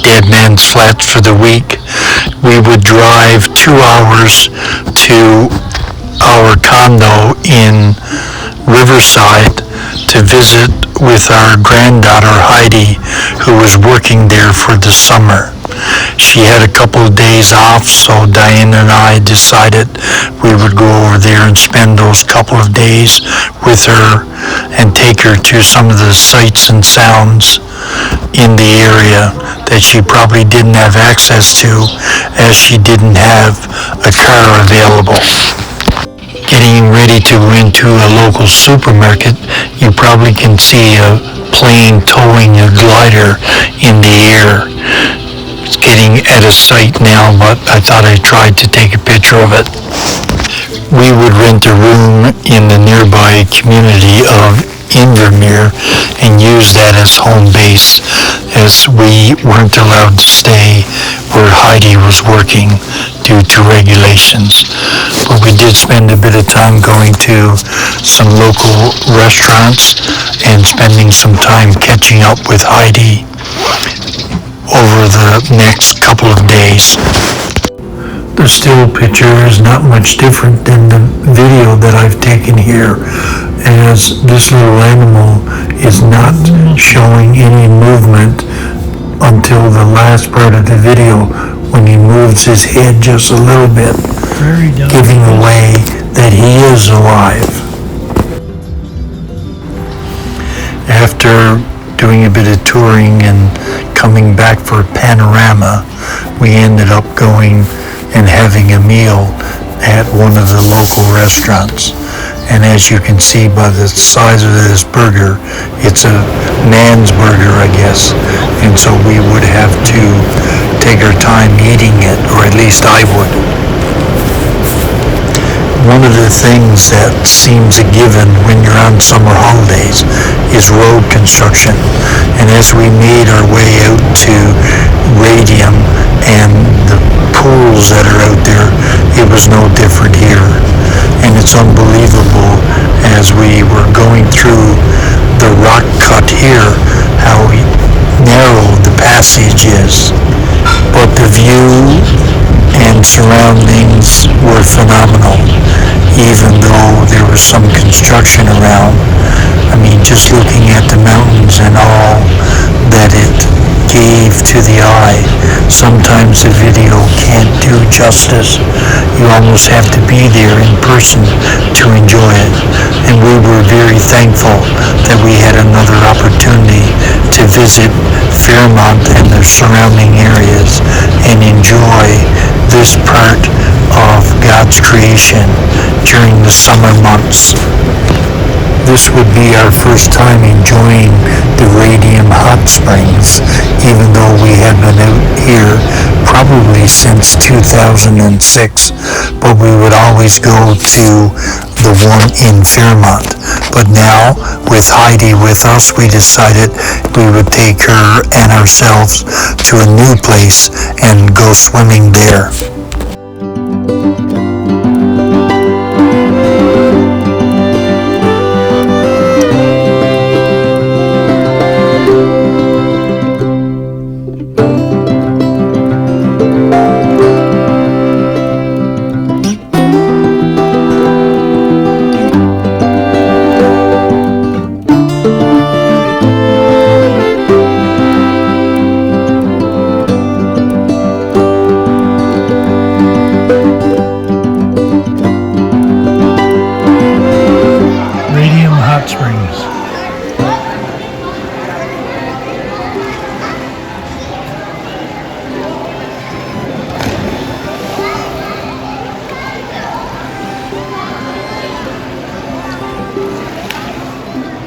Dead Man's Flats for the week. We would drive 2 hours to our condo in Riverside to visit with our granddaughter Heidi, who was working there for the summer. She had a couple of days off, so Diane and I decided we would go over there and spend those couple of days with her and take her to some of the sights and sounds in the area that she probably didn't have access to, as she didn't have a car available. Getting ready to go into a local supermarket, you probably can see a plane towing a glider in the air. It's getting at a sight now, but I thought I'd try to take a picture of it. We would rent a room in the nearby community of Invermere and use that as home base, as we weren't allowed to stay where Heidi was working due to regulations. But we did spend a bit of time going to some local restaurants and spending some time catching up with Heidi over the next couple of days. The still picture is not much different than the video that I've taken here, as this little animal is not showing any movement until the last part of the video, when he moves his head just a little bit, giving away that he is alive. After doing a bit of touring and coming back for a panorama, we ended up going and having a meal at one of the local restaurants. And as you can see by the size of this burger, it's a man's burger, I guess. And so we would have to take our time eating it, or at least I would. One of the things that seems a given when you're on summer holidays is road construction. And as we made our way out to Radium and the pools that are out there, it was no different here. And it's unbelievable, as we were going through the rock cut here, how narrow the passage is. But the view and surroundings were phenomenal, even though there was some construction around. I mean, just looking at the mountains and all that it gave to the eye, sometimes the video can't do justice. You almost have to be there in person to enjoy it. And we were very thankful that we had another opportunity to visit Fairmont and the surrounding areas and enjoy this part of God's creation during the summer months. This would be our first time enjoying the Radium Hot Springs, even though we had been out here probably since 2006, but we would always go to the one in Fairmont. But now, with Heidi with us, we decided we would take her and ourselves to a new place and go swimming there.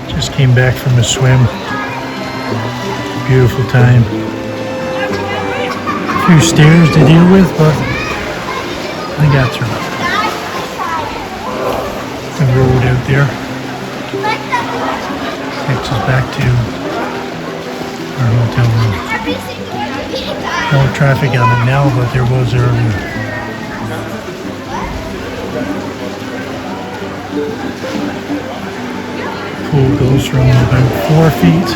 Just came back from a swim. Beautiful time. A few stairs to deal with, but I got through. The road out there takes us back to our hotel room. No traffic on it now, but there was earlier. Pool goes from about 4 feet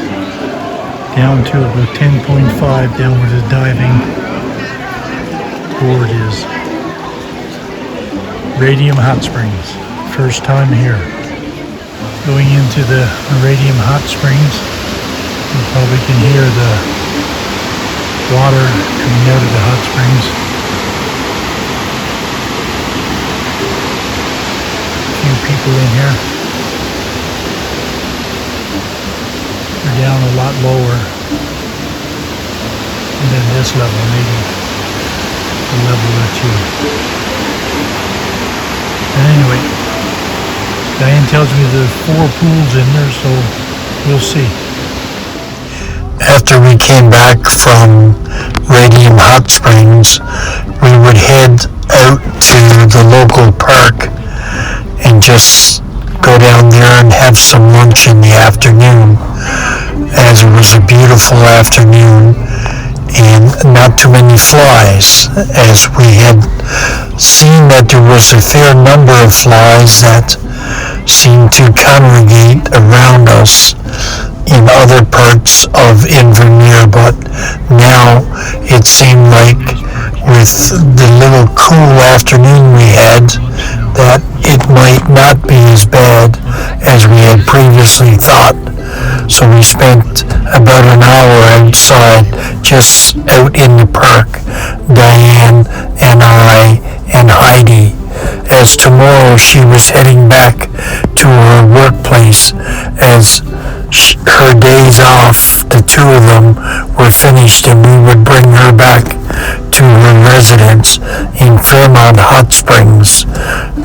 down to about 10.5 down where the diving board is. Radium Hot Springs. First time here. Going into the Radium Hot Springs. You probably can hear the water coming out of the hot springs. A few people in here. They're down a lot lower than this level, maybe a level or two. And anyway, Diane tells me there's 4 pools in there, so we'll see. After we came back from Radium Hot Springs, we would head out to the local park and just go down there and have some lunch in the afternoon, as it was a beautiful afternoon and not too many flies, as we had seen that there was a fair number of flies that seemed to congregate around us in other parts of Invermere, but now it seemed like with the little cool afternoon we had that it might not be as bad as we had previously thought. So we spent about an hour outside, just out in the park, Diane and I and Heidi, as tomorrow she was heading back to her workplace, as her days off, the 2 of them, were finished, and we would bring her back to her residence in Fairmont Hot Springs,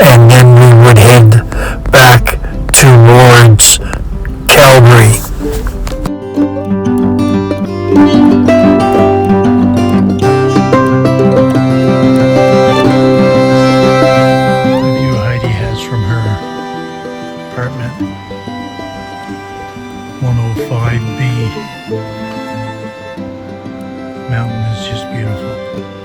and then we would head back towards Calgary. The view Heidi has from her apartment, 105B. Mountain is just beautiful.